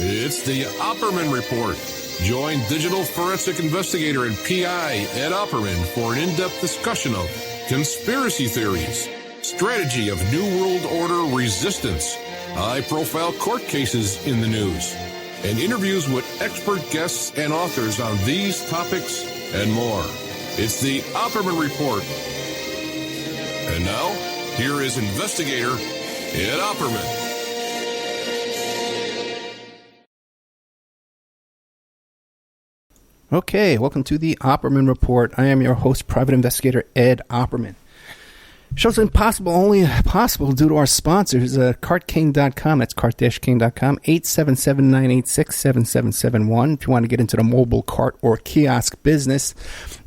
It's the Opperman Report. Join digital forensic investigator and PI Ed Opperman for an in-depth discussion of conspiracy theories, strategy of New World Order resistance, high-profile court cases in the news, and interviews with expert guests and authors on these topics and more. It's the Opperman Report. And now, here is investigator Ed Opperman. Okay, welcome to the Opperman Report. I am your host, Private Investigator Ed Opperman. Show's only possible due to our sponsors, cartking.com. That's cart-king.com, 877-986-7771. If you want to get into the mobile cart or kiosk business,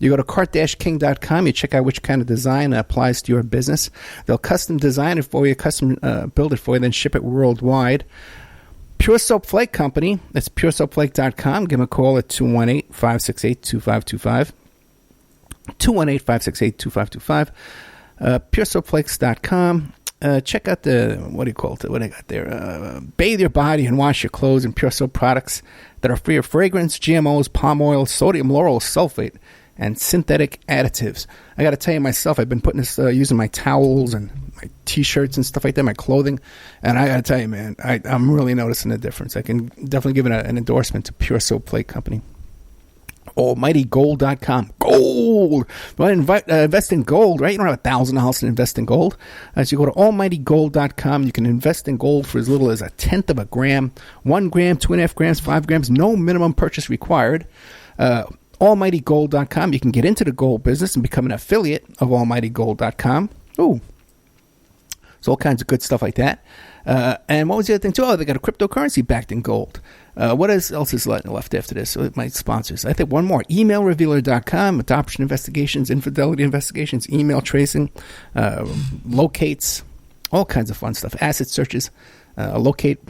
you go to cart-king.com. You check out which kind of design applies to your business. They'll custom design it for you, build it for you, then ship it worldwide. Pure Soap Flake Company, that's puresoapflake.com. Give them a call at 218-568-2525. 218-568-2525. puresoapflakes.com. Check out what I got there? Bathe your body and wash your clothes in Pure Soap products that are free of fragrance, GMOs, palm oil, sodium lauryl sulfate, and synthetic additives. I got to tell you myself, I've been putting this, using my towels and my T-shirts and stuff like that, my clothing, and I got to tell you, man, I'm really noticing the difference. I can definitely give it an endorsement to Pure Soap Flake Company. AlmightyGold.com. Gold! Well, invest in gold, right? You don't have $1,000 to invest in gold. So you go to AlmightyGold.com. You can invest in gold for as little as 1/10 of a gram, 1 gram, 2.5 grams, 5 grams. No minimum purchase required. AlmightyGold.com. You can get into the gold business and become an affiliate of AlmightyGold.com. Ooh. So all kinds of good stuff like that. And what was the other thing too? Oh, they got a cryptocurrency backed in gold. What else is left after this? So my sponsors. I think one more. Emailrevealer.com. Adoption investigations, infidelity investigations, email tracing, locates, all kinds of fun stuff. Asset searches, locate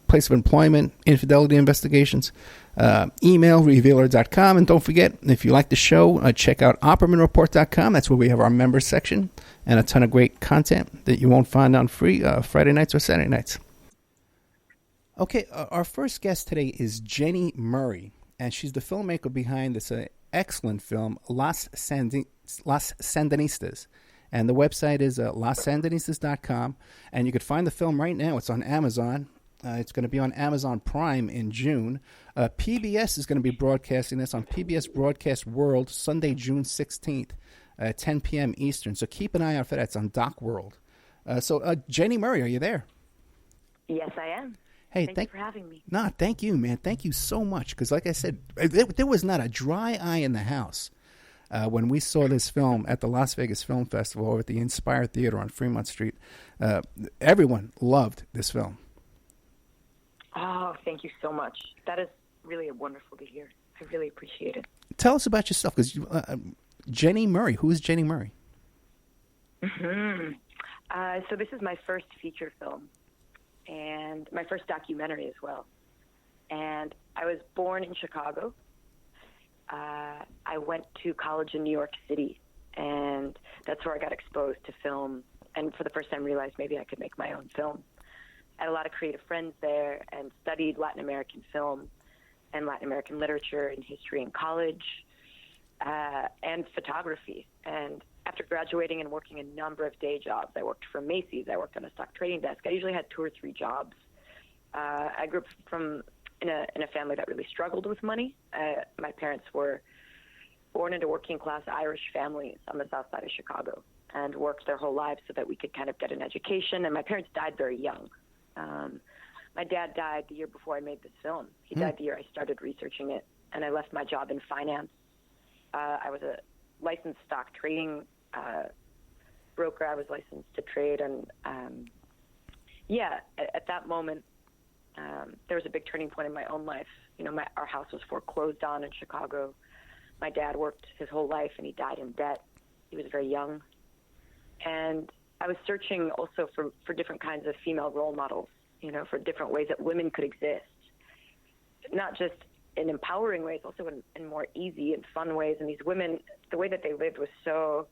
place of employment, infidelity investigations. Emailrevealer.com. And don't forget, if you like the show, check out OppermanReport.com. That's where we have our members section and a ton of great content that you won't find on free Friday nights or Saturday nights. Okay, our first guest today is Jenny Murray, and she's the filmmaker behind this excellent film, Las Sandinistas. And the website is LasSandinistas.com, and you could find the film right now. It's on Amazon. It's going to be on Amazon Prime in June. PBS is going to be broadcasting this on PBS Broadcast World Sunday, June 16th at 10 p.m. Eastern. So keep an eye out for that. It's on Doc World. So Jenny Murray, are you there? Yes, I am. Hey, thank you for having me. No, thank you, man. Thank you so much. Because like I said, there was not a dry eye in the house when we saw this film at the Las Vegas Film Festival or at the Inspire Theater on Fremont Street. Everyone loved this film. Oh, thank you so much. That is really wonderful to hear. I really appreciate it. Tell us about yourself, because Jenny Murray. Who is Jenny Murray? Mm-hmm. So this is my first feature film and my first documentary as well. And I was born in Chicago. I went to college in New York City, and that's where I got exposed to film. And for the first time realized maybe I could make my own film. I had a lot of creative friends there and studied Latin American film and Latin American literature and history in college and photography. And after graduating and working a number of day jobs, I worked for Macy's, I worked on a stock trading desk. I usually had 2 or 3 jobs. I grew up in a family that really struggled with money. My parents were born into working class Irish families on the south side of Chicago and worked their whole lives so that we could kind of get an education. And my parents died very young. My dad died the year before I made this film. He died the year I started researching it, and I left my job in finance. I was a licensed stock trading broker. I was licensed to trade, and at that moment, there was a big turning point in my own life. You know, our house was foreclosed on in Chicago. My dad worked his whole life, and he died in debt. He was very young, and I was searching also for different kinds of female role models, you know, for different ways that women could exist, not just in empowering ways, also in more easy and fun ways. And these women, the way that they lived was so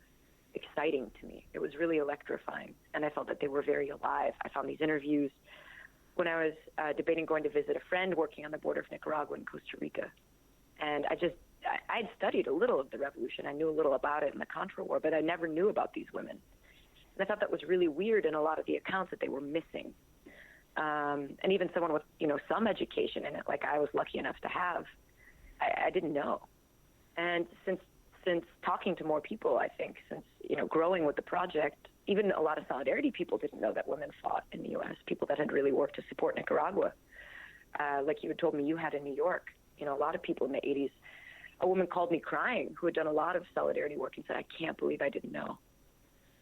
exciting to me. It was really electrifying, and I felt that they were very alive. I found these interviews when I was debating going to visit a friend working on the border of Nicaragua and Costa Rica. And I'd studied a little of the revolution. I knew a little about it in the Contra War, but I never knew about these women. And I thought that was really weird in a lot of the accounts that they were missing. And even someone with, some education in it, like I was lucky enough to have, I didn't know. And since talking to more people, I think, since, growing with the project, even a lot of Solidarity people didn't know that women fought in the U.S., people that had really worked to support Nicaragua. Like you had told me you had in New York, a lot of people in the 80s. A woman called me crying who had done a lot of Solidarity work and said, I can't believe I didn't know.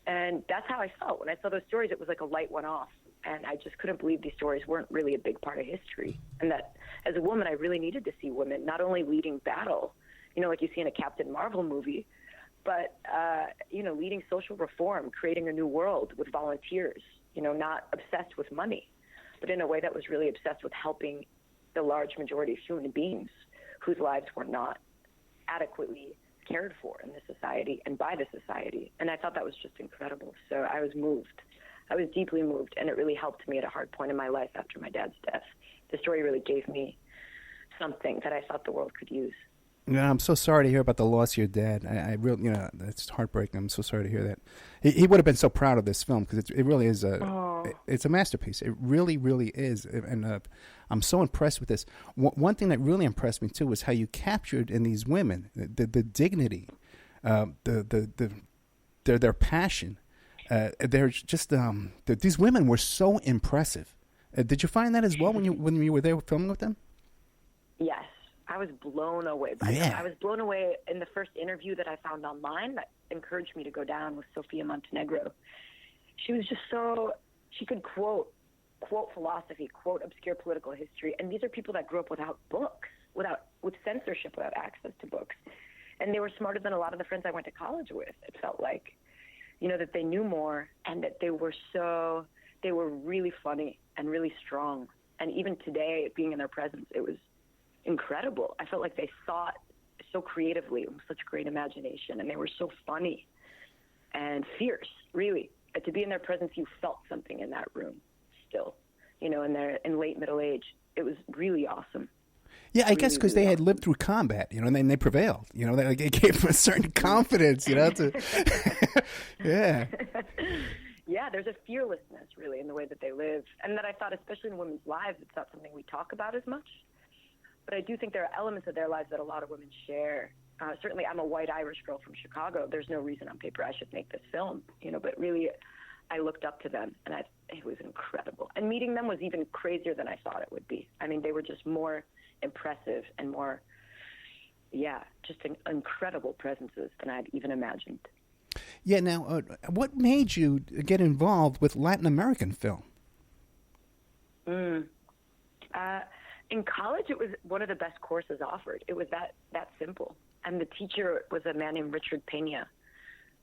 And that's how I felt. When I saw those stories, it was like a light went off. And I just couldn't believe these stories weren't really a big part of history. And that as a woman, I really needed to see women not only leading battle, like you see in a Captain Marvel movie, but, leading social reform, creating a new world with volunteers, not obsessed with money, but in a way that was really obsessed with helping the large majority of human beings whose lives were not adequately cared for in the society and by the society. And I thought that was just incredible. So I was moved. I was deeply moved, and it really helped me at a hard point in my life after my dad's death. The story really gave me something that I thought the world could use. I'm so sorry to hear about the loss of your dad. I really, that's heartbreaking. I'm so sorry to hear that. He would have been so proud of this film because it really is it's a masterpiece. It really, really is. And I'm so impressed with this. One thing that really impressed me too was how you captured in these women the dignity, their passion. They're just these women were so impressive. Did you find that as well when you were there filming with them? Yes. I was blown away by them. I was blown away in the first interview that I found online that encouraged me to go down with Sofia Montenegro. She was just she could quote philosophy, quote obscure political history. And these are people that grew up without books, with censorship, without access to books. And they were smarter than a lot of the friends I went to college with. It felt like, that they knew more and that they were really funny and really strong. And even today, being in their presence, it was incredible. I felt like they thought so creatively with such great imagination, and they were so funny and fierce, really. To be in their presence, you felt something in that room still, and they're in late middle age. It was really awesome. Yeah, I guess because they had lived through combat, and then they prevailed. They gave them a certain confidence, to yeah. Yeah, there's a fearlessness, really, in the way that they live, and that I thought, especially in women's lives, it's not something we talk about as much. But I do think there are elements of their lives that a lot of women share. Certainly, I'm a white Irish girl from Chicago. There's no reason on paper I should make this film, but really, I looked up to them, and it was incredible. And meeting them was even crazier than I thought it would be. I mean, they were just more impressive and more, just incredible presences than I'd even imagined. Yeah, now, what made you get involved with Latin American film? In college, it was one of the best courses offered. It was that simple. And the teacher was a man named Richard Pena,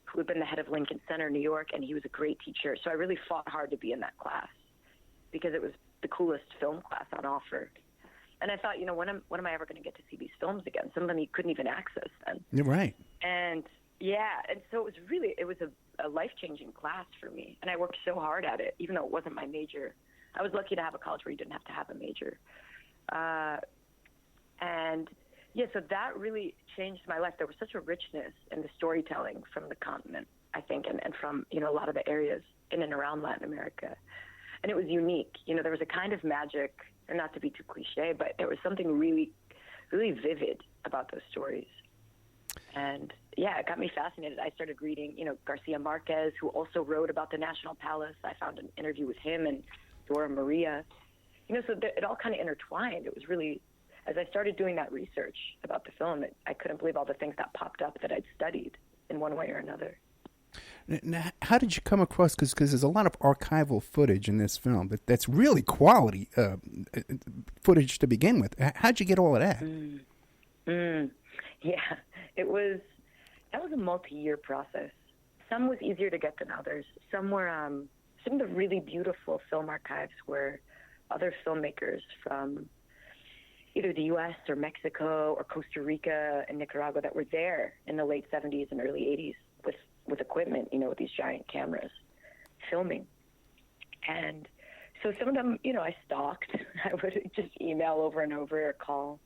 who had been the head of Lincoln Center, New York, and he was a great teacher. So I really fought hard to be in that class because it was the coolest film class on offer. And I thought, when am I ever going to get to see these films again? Some of them you couldn't even access then. You're right. And and so it was a life-changing class for me. And I worked so hard at it, even though it wasn't my major. I was lucky to have a college where you didn't have to have a major. So that really changed my life. There was such a richness in the storytelling from the continent, I think, and from, a lot of the areas in and around Latin America. And it was unique. There was a kind of magic, or not to be too cliche, but there was something really, really vivid about those stories. And it got me fascinated. I started reading, Garcia Marquez, who also wrote about the National Palace. I found an interview with him and Dora Maria. So it all kind of intertwined. It was really, as I started doing that research about the film, I couldn't believe all the things that popped up that I'd studied in one way or another. Now, how did you come across, because there's a lot of archival footage in this film, but that's really quality footage to begin with. How'd you get all of that? That was a multi-year process. Some was easier to get than others. Some of the really beautiful film archives were other filmmakers from either the U.S. or Mexico or Costa Rica and Nicaragua that were there in the late 70s and early 80s with equipment, with these giant cameras filming. And So some of them, I stalked. I would just email over and over or call.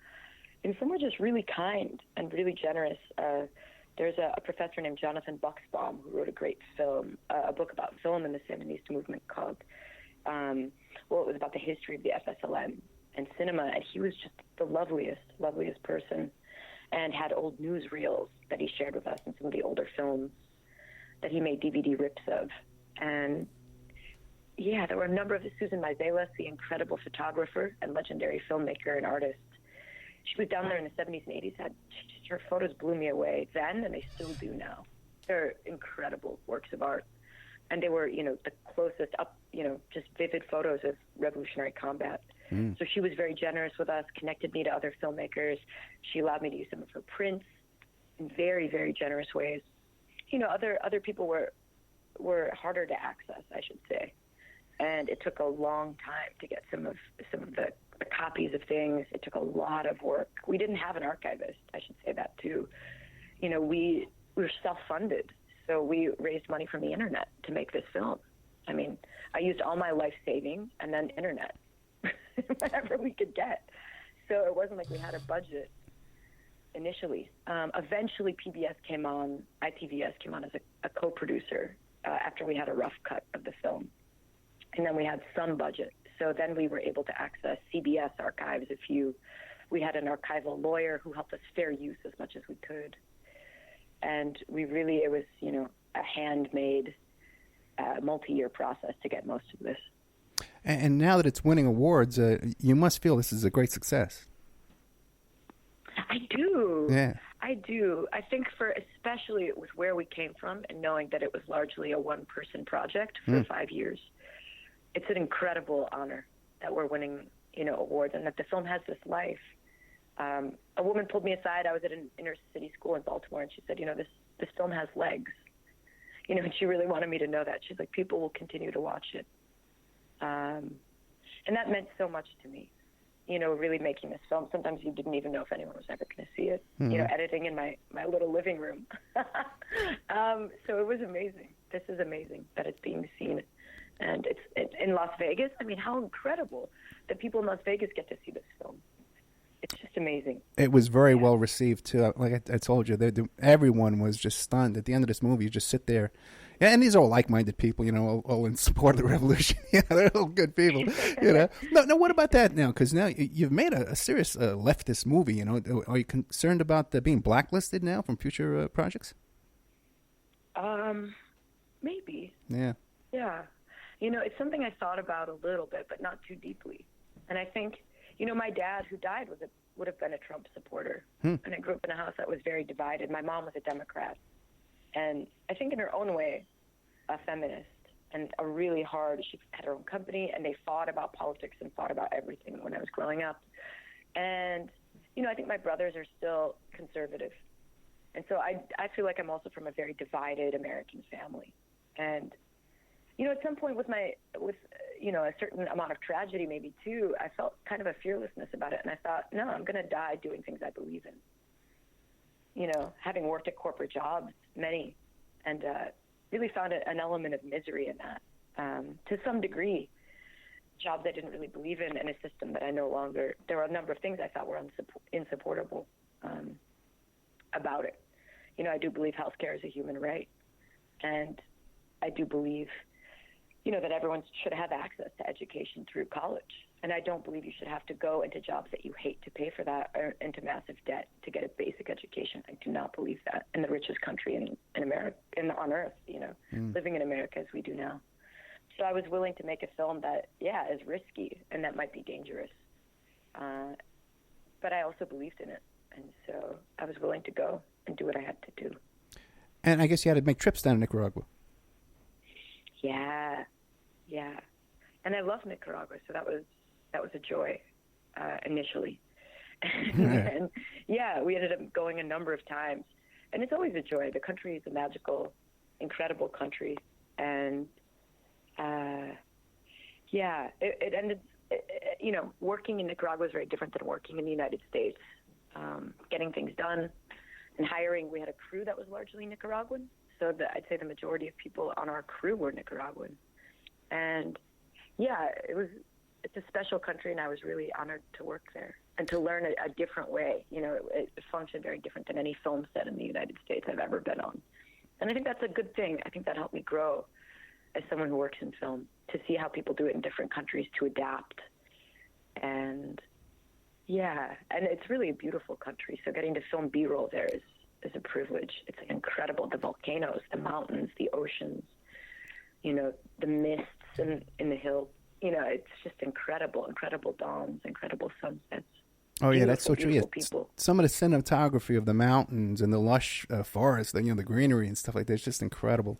And some were just really kind and really generous. There's a professor named Jonathan Buxbaum who wrote a great a book about film in the Sandinista movement called, it was about the history of the FSLN and cinema. And he was just the loveliest person, and had old newsreels that he shared with us and some of the older films that he made DVD rips of. And yeah, there were a number of Susan Meiselas, the incredible photographer and legendary filmmaker and artist. She was down there in the 70s and 80s. Her photos blew me away then, and they still do now. They're incredible works of art. And they were, the closest up, just vivid photos of revolutionary combat. So she was very generous with us, connected me to other filmmakers. She allowed me to use some of her prints in very, very generous ways. Other people were harder to access, I should say. And it took a long time to get some of the copies of things. It took a lot of work. We didn't have an archivist, I should say that too. We were self-funded, so we raised money from the internet to make this film. I mean, I used all my life savings and then internet, whatever we could get. So it wasn't like we had a budget initially. Eventually ITVS came on as a co-producer after we had a rough cut of the film. And then we had some budget. So then we were able to access CBS archives. We had an archival lawyer who helped us fair use as much as we could. And it was, a handmade, multi-year process to get most of this. And now that it's winning awards, you must feel this is a great success. I do. Yeah. I do. I think especially with where we came from and knowing that it was largely a one-person project for 5 years, it's an incredible honor that we're winning, awards, and that the film has this life. A woman pulled me aside. I was at an inner city school in Baltimore, and she said, this film has legs. And she really wanted me to know that. She's like, people will continue to watch it. And that meant so much to me, really making this film. Sometimes you didn't even know if anyone was ever going to see it, editing in my little living room. So it was amazing. This is amazing that it's being seen. And it's in Las Vegas. I mean, how incredible that people in Las Vegas get to see this film. It's just amazing. It was very well received, too. Like I told you, everyone was just stunned. At the end of this movie, you just sit there. And these are all like-minded people, all in support of the revolution. They're all good people, No, what about that now? Because now you've made a serious leftist movie, Are you concerned about being blacklisted now from future projects? Maybe. Yeah. Yeah. It's something I thought about a little bit, but not too deeply. And I think, my dad, who died, would have been a Trump supporter. And I grew up in a house that was very divided. My mom was a Democrat. And I think in her own way, a feminist. And she had her own company, and they fought about politics and fought about everything when I was growing up. And, I think my brothers are still conservative. And so I feel like I'm also from a very divided American family. And at some point with a certain amount of tragedy maybe too, I felt kind of a fearlessness about it. And I thought, no, I'm going to die doing things I believe in. Having worked at corporate jobs, many, and really found an element of misery in that. To some degree, jobs I didn't really believe in, and a system that I no longer, there were a number of things I thought were insupportable about it. I do believe healthcare is a human right. And I do believe that everyone should have access to education through college. And I don't believe you should have to go into jobs that you hate to pay for that or into massive debt to get a basic education. I do not believe that in the richest country in America, on earth, living in America as we do now. So I was willing to make a film that, is risky and that might be dangerous. But I also believed in it. And so I was willing to go and do what I had to do. And I guess you had to make trips down to Nicaragua. Yeah. And I love Nicaragua, so that was a joy initially. And we ended up going a number of times. And it's always a joy. The country is a magical, incredible country. And it ended, working in Nicaragua is very different than working in the United States. Getting things done and hiring, we had a crew that was largely Nicaraguan. So I'd say the majority of people on our crew were Nicaraguan. And, Yeah, it's a special country, and I was really honored to work there and to learn a different way. You know, it functioned very different than any film set in the United States I've ever been on. And I think that's a good thing. I think that helped me grow as someone who works in film, to see how people do it in different countries, to adapt. And yeah, and it's really a beautiful country. So getting to film B-roll there is a privilege. It's incredible. The volcanoes, the mountains, the oceans, you know, the mists in the hills. You know, it's just incredible dawns, incredible sunsets. Oh, yeah, that's so true. Yeah. People. Some of the cinematography of the mountains and the lush forest, the greenery and stuff like that is just incredible.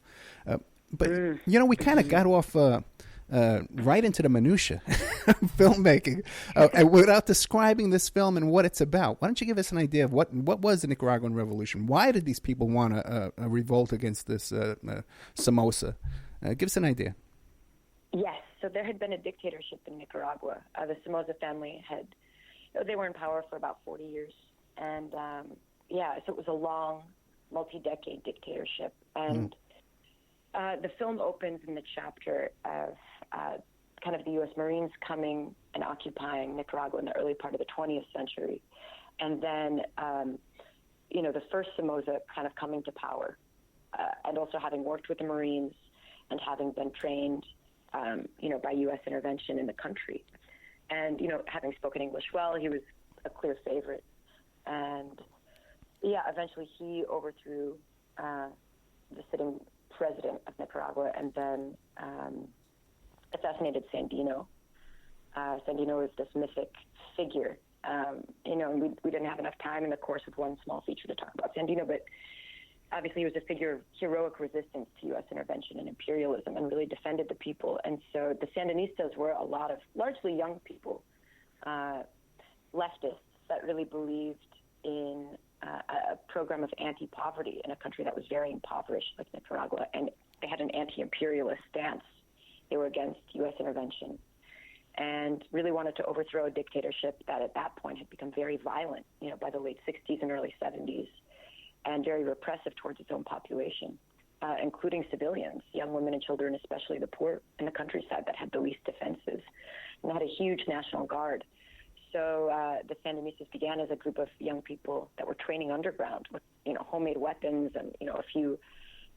But, we kind of got off right into the minutia of filmmaking without describing this film and what it's about. Why don't you give us an idea of what was the Nicaraguan Revolution? Why did these people want to revolt against this Somoza? Give us an idea. Yes. So there had been a dictatorship in Nicaragua. The Somoza family they were in power for about 40 years. And, so it was a long, multi-decade dictatorship. And the film opens in the chapter of kind of the U.S. Marines coming and occupying Nicaragua in the early part of the 20th century. And then, the first Somoza kind of coming to power, and also having worked with the Marines and having been trained, by U.S. intervention in the country. And, having spoken English well, he was a clear favorite. And, eventually he overthrew the sitting president of Nicaragua and then assassinated Sandino. Sandino is this mythic figure. And we didn't have enough time in the course of one small feature to talk about Sandino, but obviously he was a figure of heroic resistance to U.S. intervention and imperialism and really defended the people. And so the Sandinistas were a lot of largely young people, leftists that really believed in a program of anti-poverty in a country that was very impoverished like Nicaragua. And they had an anti-imperialist stance. They were against U.S. intervention and really wanted to overthrow a dictatorship that at that point had become very violent, by the late 60s and early 70s. And very repressive towards its own population, including civilians, young women and children, especially the poor in the countryside that had the least defenses, and had a huge National Guard. So the Sandinistas began as a group of young people that were training underground with, homemade weapons and, a few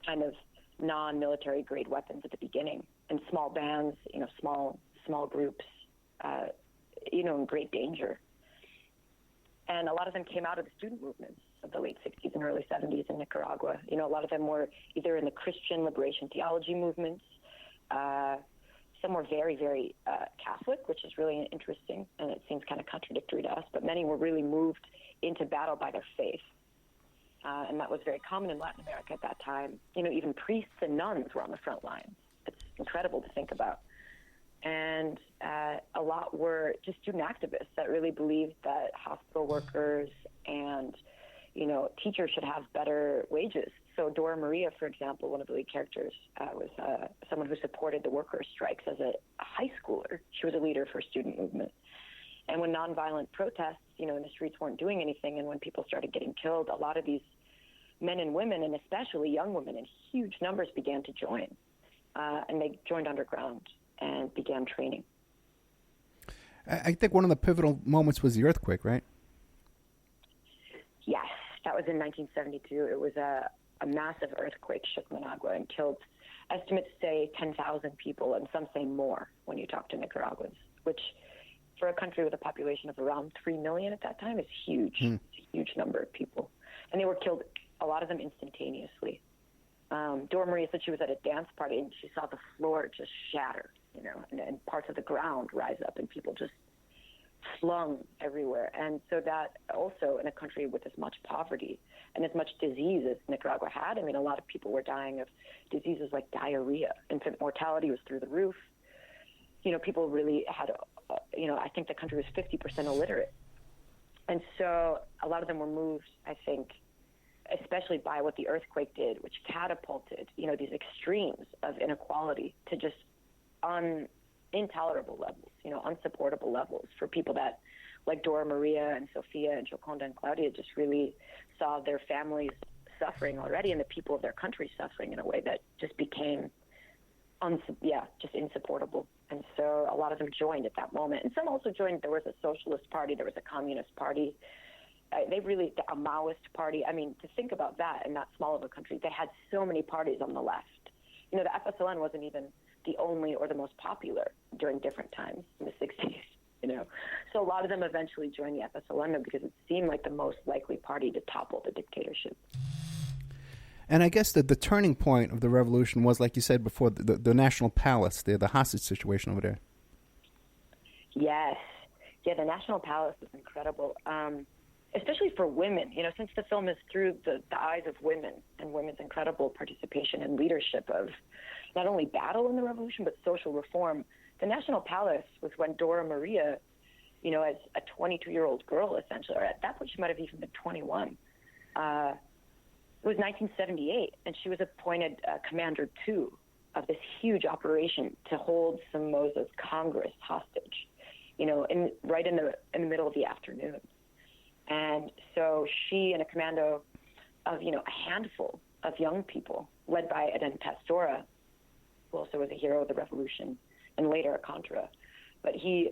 kind of non-military grade weapons at the beginning, and small bands, small groups, in great danger. And a lot of them came out of the student movements of the late 60s and early 70s in Nicaragua. A lot of them were either in the Christian liberation theology movements. Some were very, very Catholic, which is really interesting, and it seems kind of contradictory to us, but many were really moved into battle by their faith. And that was very common in Latin America at that time. Even priests and nuns were on the front lines. It's incredible to think about. And a lot were just student activists that really believed that hospital workers and, teachers should have better wages. So Dora Maria, for example, one of the lead characters, was someone who supported the workers' strikes as a high schooler. She was a leader for a student movement. And when nonviolent protests, in the streets weren't doing anything, and when people started getting killed, a lot of these men and women, and especially young women in huge numbers, began to join. And they joined underground and began training. I think one of the pivotal moments was the earthquake, right? Yes, that was in 1972. It was a massive earthquake shook Managua and killed, estimates say 10,000 people, and some say more when you talk to Nicaraguans, which for a country with a population of around 3 million at that time is huge. It's a huge number of people. And they were killed, a lot of them instantaneously. Dora Maria said she was at a dance party and she saw the floor just shatter, and parts of the ground rise up and people just flung everywhere. And so that also in a country with as much poverty and as much disease as Nicaragua had, a lot of people were dying of diseases like diarrhea. Infant mortality was through the roof. People really had, I think the country was 50% illiterate. And so a lot of them were moved, I think, especially by what the earthquake did, which catapulted, these extremes of inequality to just intolerable levels, unsupportable levels for people that, like Dora Maria and Sofia and Joconda and Claudia, just really saw their families suffering already and the people of their country suffering in a way that just became, just insupportable. And so a lot of them joined at that moment. And some also joined. There was a socialist party. There was a communist party. A Maoist party. I mean, to think about that in that small of a country, they had so many parties on the left. You know, the FSLN wasn't even the only or the most popular during different times in the 60s, you know. So a lot of them eventually joined the FSLN because it seemed like the most likely party to topple the dictatorship. And I guess that the turning point of the revolution was, like you said before, the National Palace, the hostage situation over there. Yes. Yeah, the National Palace was incredible, especially for women. You know, since the film is through the eyes of women and women's incredible participation and leadership of not only battle in the revolution, but social reform. The National Palace was when Dora Maria, you know, as a 22-year-old girl, essentially, or at that point she might have even been 21, it was 1978, and she was appointed Commander 2 of this huge operation to hold Somoza's Congress hostage, you know, right in the middle of the afternoon. And so she and a commando of, you know, a handful of young people, led by Aden Pastora, who also was a hero of the revolution and later a Contra, but she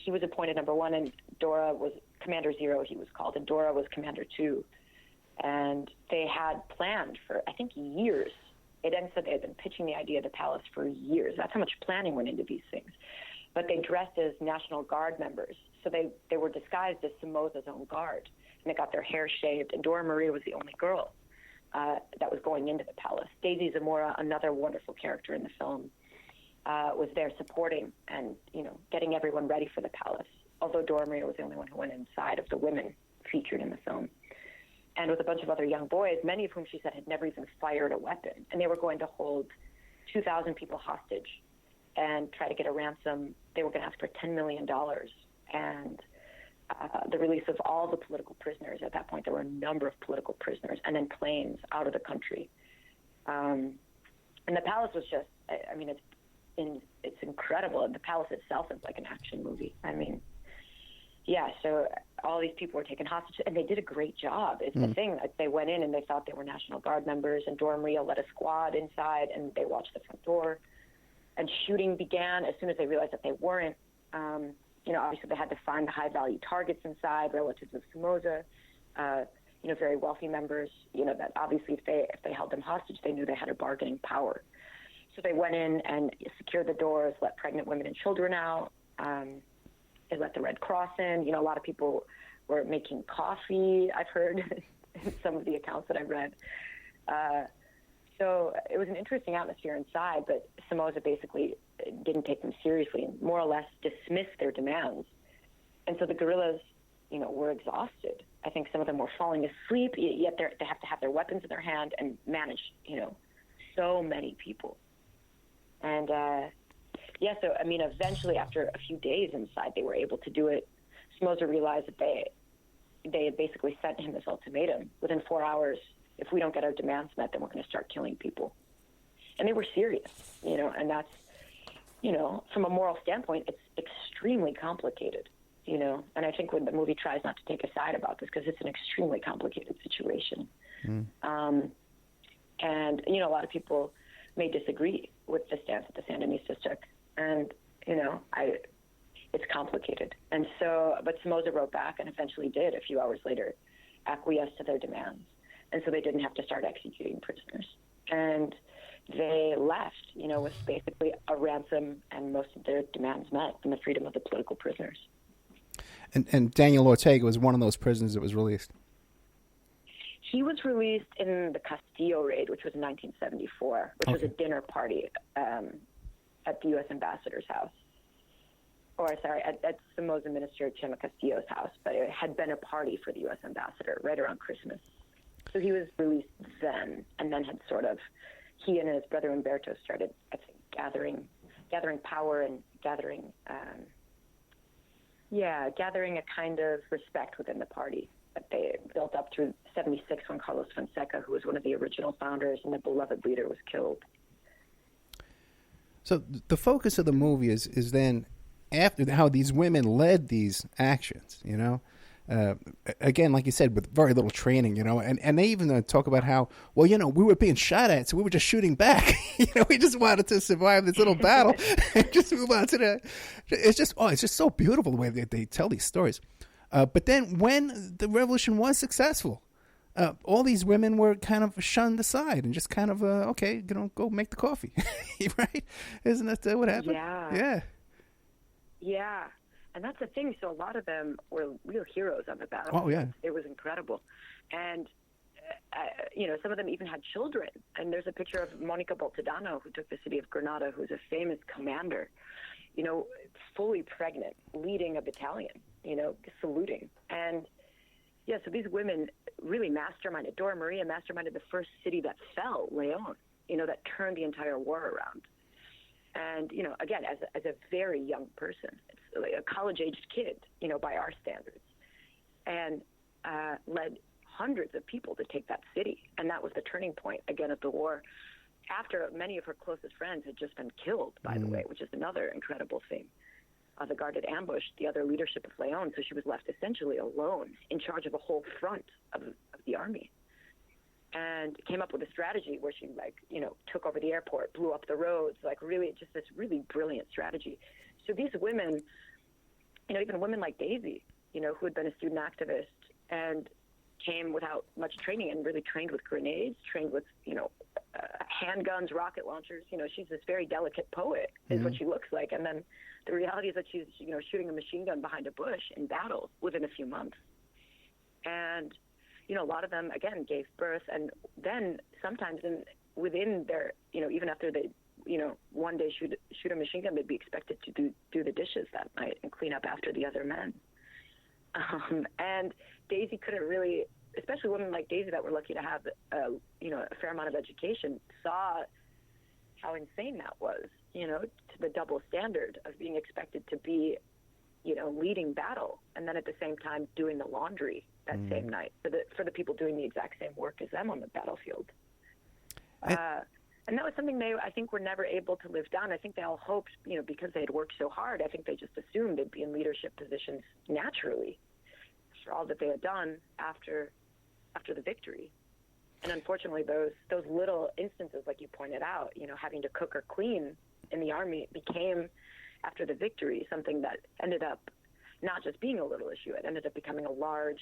was appointed number 1, and Dora was Commander 0, he was called, and Dora was Commander 2. And they had planned for, I think, years. It then said they had been pitching the idea of the palace for years. That's how much planning went into these things. But they dressed as National Guard members. So they were disguised as Somoza's own guard. And they got their hair shaved. And Dora Maria was the only girl that was going into the palace. Daisy Zamora, another wonderful character in the film, was there supporting and, you know, getting everyone ready for the palace. Although Dora Maria was the only one who went inside of the women featured in the film. And with a bunch of other young boys, many of whom she said had never even fired a weapon. And they were going to hold 2,000 people hostage and try to get a ransom. They were going to ask for $10 million and the release of all the political prisoners. At that point, there were a number of political prisoners, and then planes out of the country. And the palace was just, I mean, it's incredible. And the palace itself is like an action movie. I mean, yeah, so all these people were taken hostage, and they did a great job. It's the thing. Like, they went in, and they thought they were National Guard members, and Dora Maria led a squad inside, and they watched the front door. And shooting began as soon as they realized that they weren't. You know, obviously they had to find the high-value targets inside, relatives of Somoza, you know, very wealthy members, you know, that obviously if they held them hostage, they knew they had a bargaining power. So they went in and secured the doors, let pregnant women and children out. They let the Red Cross in. You know, a lot of people were making coffee, I've heard, in some of the accounts that I've read. So it was an interesting atmosphere inside, but Somoza basically didn't take them seriously and more or less dismissed their demands. And so the guerrillas, you know, were exhausted. I think some of them were falling asleep, yet they have to have their weapons in their hand and manage, you know, so many people. And, yeah, so, I mean, eventually after a few days inside, they were able to do it. Somoza realized that they had basically sent him this ultimatum. Within 4 hours, if we don't get our demands met, then we're going to start killing people. And they were serious, you know, and that's, you know, from a moral standpoint, it's extremely complicated, you know. And I think when the movie tries not to take a side about this, because it's an extremely complicated situation. And, you know, a lot of people may disagree with the stance that the Sandinistas took. And, you know, it's complicated. And so, but Somoza wrote back and eventually did, a few hours later, acquiesce to their demands. And so they didn't have to start executing prisoners. And they left, you know, with basically a ransom and most of their demands met and the freedom of the political prisoners. And Daniel Ortega was one of those prisoners that was released. He was released in the Castillo raid, which was in 1974, which was a dinner party at the U.S. ambassador's house. Or, sorry, at Somoza Minister Chema Castillo's house, but it had been a party for the U.S. ambassador right around Christmas. So he was released then, and then had sort of, he and his brother Umberto started, I think, gathering power and gathering a kind of respect within the party that they built up through 76 when Carlos Fonseca, who was one of the original founders and the beloved leader, was killed. So the focus of the movie is then after how these women led these actions, you know, again, like you said, with very little training, and they even talk about how, well, we were being shot at, so we were just shooting back. We just wanted to survive this little battle and just move on to it's just so beautiful the way they tell these stories. But then when the revolution was successful, all these women were kind of shunned aside and just kind of, okay, go make the coffee, right? Isn't that what happened? Yeah. Yeah. And that's the thing. So a lot of them were real heroes on the battlefield. Oh, yeah. It was incredible. And, some of them even had children. And there's a picture of Monica Boltodano, who took the city of Granada, who's a famous commander, fully pregnant, leading a battalion, saluting. And, yeah, so these women really masterminded. Dora Maria masterminded the first city that fell, Leon, that turned the entire war around. And, again, as a very young person, it's like a college-aged kid, by our standards, and led hundreds of people to take that city. And that was the turning point, again, of the war, after many of her closest friends had just been killed, by the way, which is another incredible thing. The Guard had ambushed the other leadership of Leon, so she was left essentially alone in charge of a whole front of the army. And came up with a strategy where she, took over the airport, blew up the roads, really just this really brilliant strategy. So these women, even women like Daisy, who had been a student activist and came without much training and really trained with grenades, trained with, handguns, rocket launchers. She's this very delicate poet is what she looks like. And then the reality is that she's, shooting a machine gun behind a bush in battle within a few months. And a lot of them, again, gave birth, and then sometimes within their, even after they, one day shoot a machine gun, they'd be expected to do the dishes that night and clean up after the other men. And Daisy couldn't really, especially women like Daisy that were lucky to have, a fair amount of education, saw how insane that was, to the double standard of being expected to be, leading battle, and then at the same time doing the laundry that same night for the people doing the exact same work as them on the battlefield. And that was something I think, were never able to live down. I think they all hoped, because they had worked so hard, I think they just assumed they'd be in leadership positions naturally for all that they had done after the victory. And unfortunately, those little instances, like you pointed out, having to cook or clean in the army became, after the victory, something that ended up not just being a little issue, it ended up becoming a large,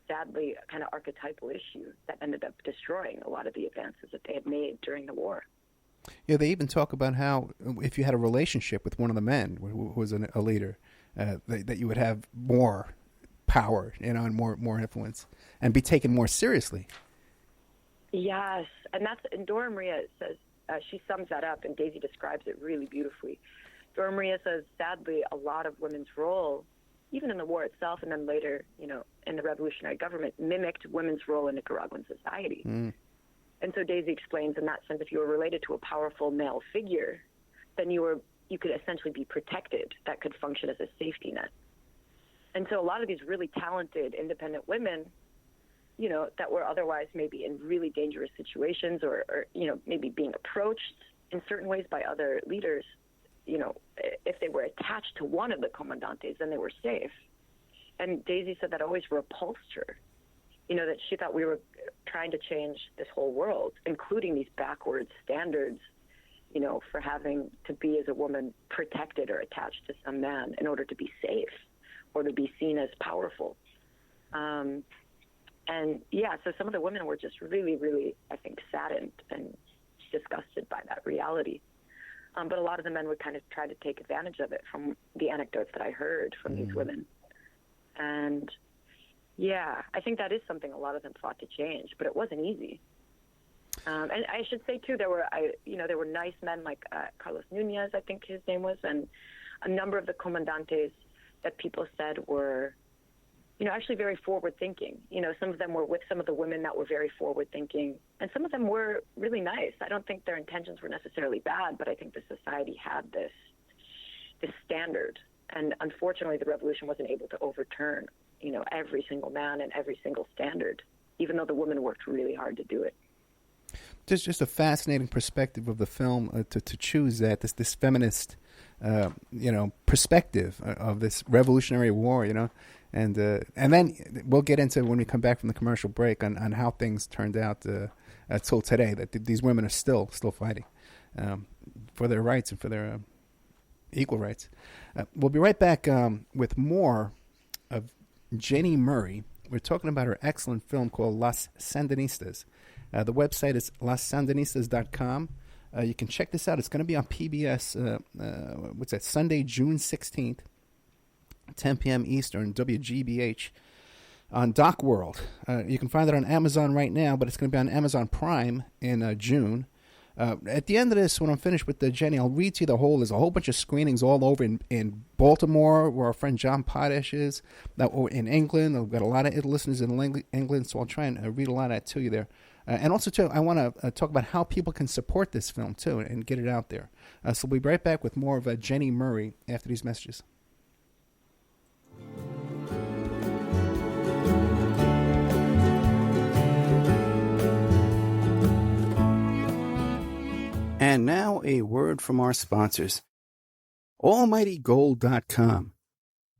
sadly, kind of archetypal issue that ended up destroying a lot of the advances that they had made during the war. Yeah, they even talk about how if you had a relationship with one of the men who was a leader, that you would have more power, and more influence, and be taken more seriously. Yes, and Dora Maria says, she sums that up, and Daisy describes it really beautifully. Dora Maria says, sadly, a lot of women's role, even in the war itself, and then later, in the revolutionary government, mimicked women's role in Nicaraguan society. And so Daisy explains, in that sense, if you were related to a powerful male figure, then you could essentially be protected. That could function as a safety net. And so a lot of these really talented, independent women, that were otherwise maybe in really dangerous situations or maybe being approached in certain ways by other leaders, if they were attached to one of the comandantes, then they were safe. And Daisy said that always repulsed her, that she thought we were trying to change this whole world, including these backwards standards, for having to be, as a woman, protected or attached to some man in order to be safe or to be seen as powerful. And yeah, so some of the women were just really, really, I think, saddened and disgusted by that reality. But a lot of the men would kind of try to take advantage of it, from the anecdotes that I heard from these women. And yeah, I think that is something a lot of them fought to change, but it wasn't easy. And I should say too, there were nice men like Carlos Nunez, I think his name was, and a number of the comandantes that people said were, actually very forward-thinking. Some of them were with some of the women that were very forward-thinking, and some of them were really nice. I don't think their intentions were necessarily bad, but I think the society had this standard, and unfortunately the revolution wasn't able to overturn, every single man and every single standard, even though the women worked really hard to do it. Just a fascinating perspective of the film to choose that this feminist perspective of this Revolutionary War, and then we'll get into when we come back from the commercial break on how things turned out till today. That these women are still fighting for their rights and for their equal rights. We'll be right back with more of Jenny Murray. We're talking about her excellent film called Las Sandinistas. The website is lassandinistas.com. You can check this out. It's going to be on PBS, Sunday, June 16th, 10 p.m. Eastern, WGBH, on Doc World. You can find it on Amazon right now, but it's going to be on Amazon Prime in June. At the end of this, when I'm finished with Jenny, I'll read to you the whole. There's a whole bunch of screenings all over in Baltimore, where our friend John Potash is, in England. I've got a lot of listeners in England, so I'll try and read a lot of that to you there. And also, too, I want to talk about how people can support this film, too, and get it out there. So we'll be right back with more of Jenny Murray after these messages. And now a word from our sponsors. AlmightyGold.com.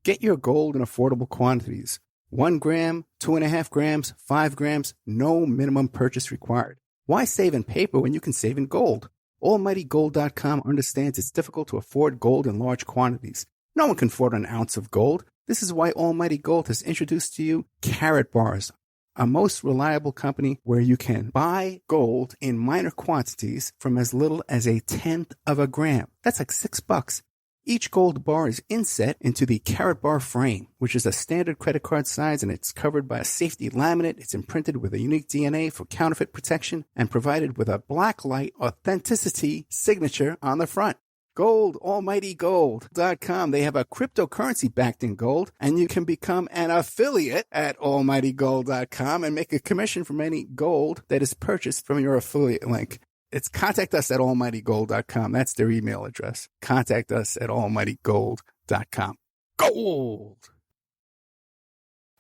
Get your gold in affordable quantities. 1 gram, 2.5 grams, 5 grams, no minimum purchase required. Why save in paper when you can save in gold? AlmightyGold.com understands it's difficult to afford gold in large quantities. No one can afford an ounce of gold. This is why Almighty Gold has introduced to you Carat Bars, a most reliable company where you can buy gold in minor quantities from as little as 1/10 of a gram. That's like $6. Each gold bar is inset into the Carat Bar frame, which is a standard credit card size, and it's covered by a safety laminate. It's imprinted with a unique DNA for counterfeit protection and provided with a blacklight authenticity signature on the front. Gold, AlmightyGold.com. They have a cryptocurrency backed in gold, and you can become an affiliate at AlmightyGold.com and make a commission from any gold that is purchased from your affiliate link. It's contact us at almightygold.com. That's their email address. Contact us at almightygold.com. Gold!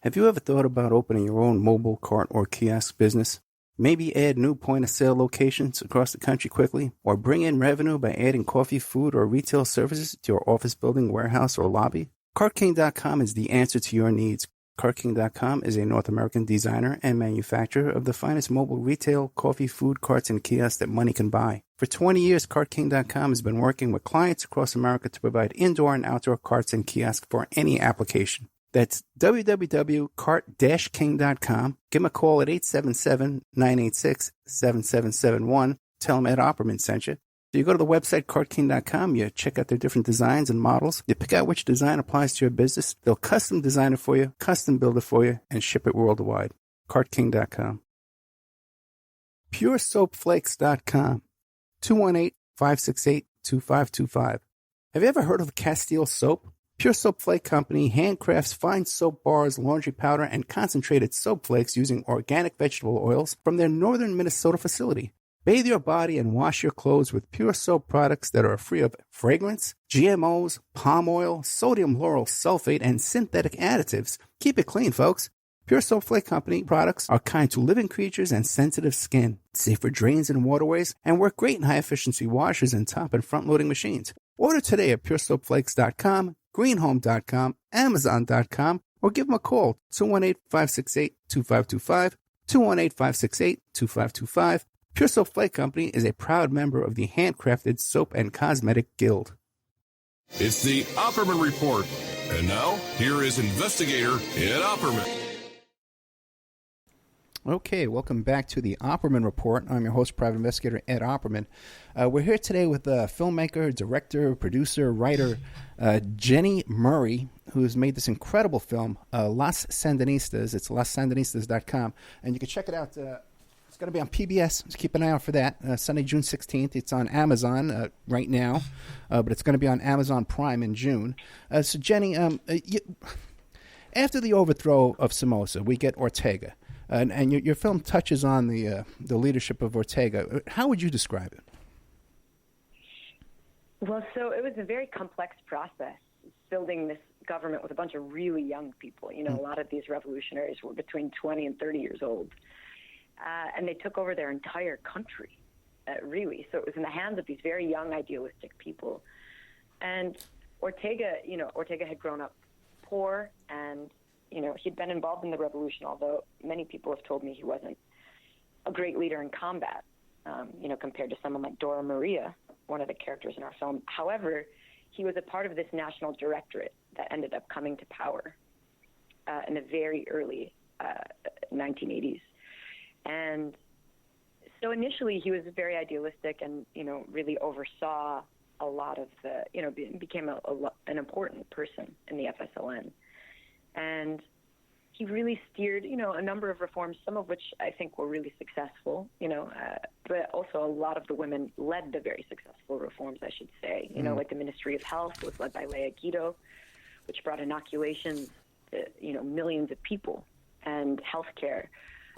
Have you ever thought about opening your own mobile cart or kiosk business? Maybe add new point-of-sale locations across the country quickly, or bring in revenue by adding coffee, food, or retail services to your office building, warehouse, or lobby? CartKing.com is the answer to your needs. CartKing.com is a North American designer and manufacturer of the finest mobile retail, coffee, food, carts, and kiosks that money can buy. For 20 years, CartKing.com has been working with clients across America to provide indoor and outdoor carts and kiosks for any application. That's www.cart-king.com. Give them a call at 877-986-7771. Tell them Ed Opperman sent you. So you go to the website, CartKing.com, you check out their different designs and models. You pick out which design applies to your business. They'll custom design it for you, custom build it for you, and ship it worldwide. CartKing.com. PureSoapFlakes.com. 218-568-2525. Have you ever heard of Castile Soap? Pure Soap Flake Company handcrafts fine soap bars, laundry powder, and concentrated soap flakes using organic vegetable oils from their northern Minnesota facility. Bathe your body and wash your clothes with pure soap products that are free of fragrance, GMOs, palm oil, sodium lauryl sulfate, and synthetic additives. Keep it clean, folks. Pure Soap Flake Company products are kind to living creatures and sensitive skin, safe for drains and waterways, and work great in high-efficiency washers and top and front-loading machines. Order today at puresoapflakes.com, greenhome.com, amazon.com, or give them a call, 218-568-2525, 218-568-2525. Pure Soap Flake Company is a proud member of the Handcrafted Soap and Cosmetic Guild. It's the Opperman Report. And now, here is investigator Ed Opperman. Okay, welcome back to the Opperman Report. I'm your host, private investigator Ed Opperman. We're here today with filmmaker, director, producer, writer Jenny Murray, who has made this incredible film, Las Sandinistas. It's lassandinistas.com, and you can check it out. It's going to be on PBS. Just keep an eye out for that. Sunday, June 16th. It's on Amazon right now, but it's going to be on Amazon Prime in June. So, Jenny, after the overthrow of Somoza, we get Ortega. And your film touches on the leadership of Ortega. How would you describe it? Well, so it was a very complex process, building this government with a bunch of really young people. You know, a lot of these revolutionaries were between 20 and 30 years old. And they took over their entire country, really. So it was in the hands of these very young, idealistic people. And Ortega had grown up poor, and, he'd been involved in the revolution, although many people have told me he wasn't a great leader in combat, compared to someone like Dora Maria, one of the characters in our film. However, he was a part of this national directorate that ended up coming to power in the very early 1980s. And so initially he was very idealistic and, really oversaw a lot of the, became an important person in the FSLN. And he really steered, a number of reforms, some of which I think were really successful, but also a lot of the women led the very successful reforms, I should say. Like the Ministry of Health was led by Leah Guido, which brought inoculations to, millions of people, and healthcare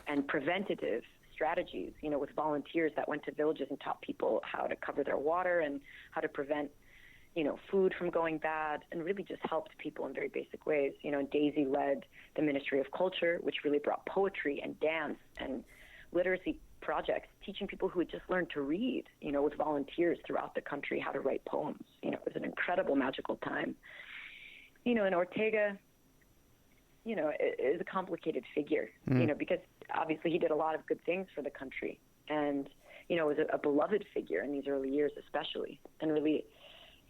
and preventative strategies, with volunteers that went to villages and taught people how to cover their water and how to prevent, food from going bad, and really just helped people in very basic ways. Daisy led the Ministry of Culture, which really brought poetry and dance and literacy projects, teaching people who had just learned to read, with volunteers throughout the country how to write poems. It was an incredible, magical time. And Ortega, is a complicated figure, because obviously he did a lot of good things for the country, and, was a beloved figure in these early years especially, and really,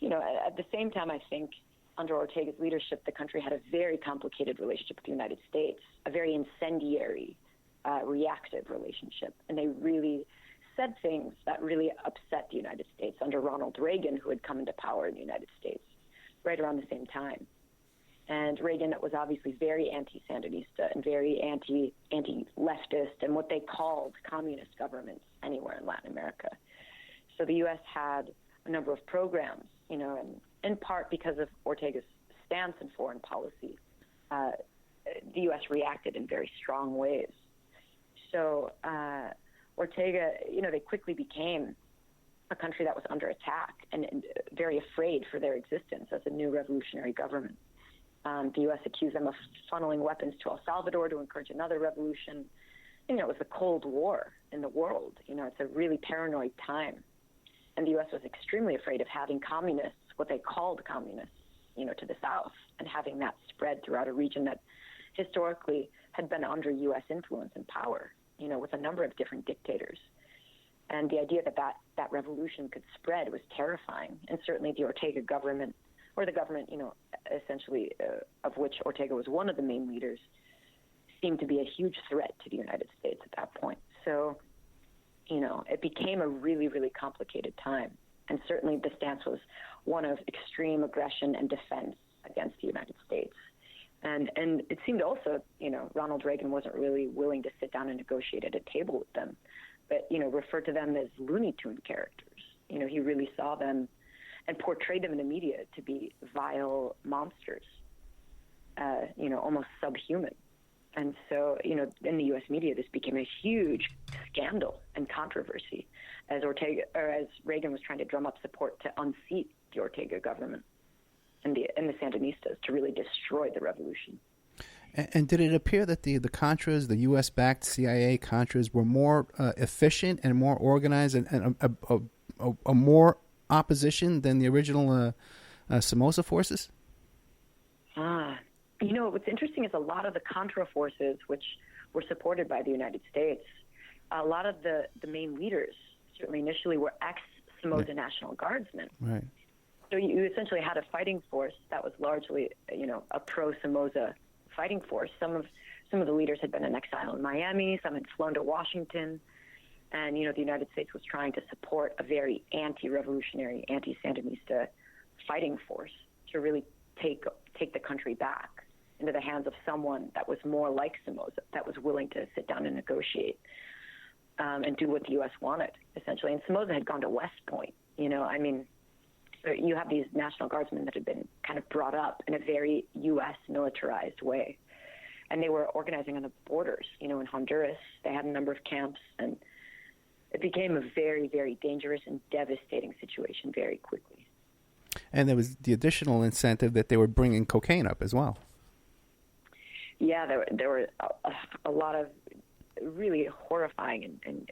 at the same time, I think under Ortega's leadership, the country had a very complicated relationship with the United States, a very incendiary, reactive relationship. And they really said things that really upset the United States under Ronald Reagan, who had come into power in the United States right around the same time. And Reagan was obviously very anti-Sandinista and very anti-leftist and what they called communist governments anywhere in Latin America. So the U.S. had a number of programs, and in part because of Ortega's stance in foreign policy, the U.S. reacted in very strong ways. So Ortega, they quickly became a country that was under attack and very afraid for their existence as a new revolutionary government. The U.S. accused them of funneling weapons to El Salvador to encourage another revolution. It was the Cold War in the world. It's a really paranoid time. And the U.S. was extremely afraid of having communists, what they called communists, to the south, and having that spread throughout a region that historically had been under U.S. influence and power, with a number of different dictators. And the idea that revolution could spread was terrifying. And certainly the Ortega government, or the government, essentially of which Ortega was one of the main leaders, seemed to be a huge threat to the United States at that point. So, it became a really, really complicated time. And certainly the stance was one of extreme aggression and defense against the United States. And it seemed also, Ronald Reagan wasn't really willing to sit down and negotiate at a table with them, but, referred to them as Looney Tune characters. He really saw them and portrayed them in the media to be vile monsters, almost subhuman. And so, in the U.S. media, this became a huge scandal and controversy as Reagan was trying to drum up support to unseat the Ortega government and the Sandinistas to really destroy the revolution. And did it appear that the Contras, the U.S.-backed CIA Contras, were more efficient and more organized and a more opposition than the original Somoza forces? What's interesting is a lot of the Contra forces, which were supported by the United States, a lot of the main leaders, certainly initially, were ex-Somoza National Guardsmen. Right. So you essentially had a fighting force that was largely, a pro-Somoza fighting force. Some of the leaders had been in exile in Miami, some had flown to Washington, and, the United States was trying to support a very anti-revolutionary, anti-Sandinista fighting force to really take the country back into the hands of someone that was more like Somoza, that was willing to sit down and negotiate and do what the U.S. wanted, essentially. And Somoza had gone to West Point, so you have these National Guardsmen that had been kind of brought up in a very U.S. militarized way. And they were organizing on the borders, in Honduras. They had a number of camps, and it became a very, very dangerous and devastating situation very quickly. And there was the additional incentive that they were bringing cocaine up as well. Yeah, there were a lot of really horrifying and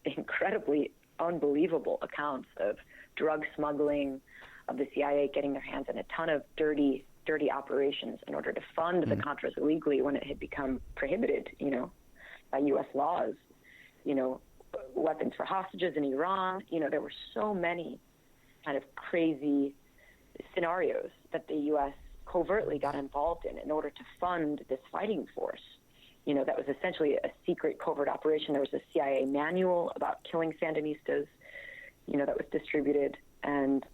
incredibly unbelievable accounts of drug smuggling, of the CIA getting their hands on a ton of dirty operations in order to fund the Contras illegally when it had become prohibited, by U.S. laws. Weapons for hostages in Iran. There were so many kind of crazy scenarios that the U.S. covertly got involved in order to fund this fighting force. That was essentially a secret covert operation. There was a CIA manual about killing Sandinistas, that was distributed. And,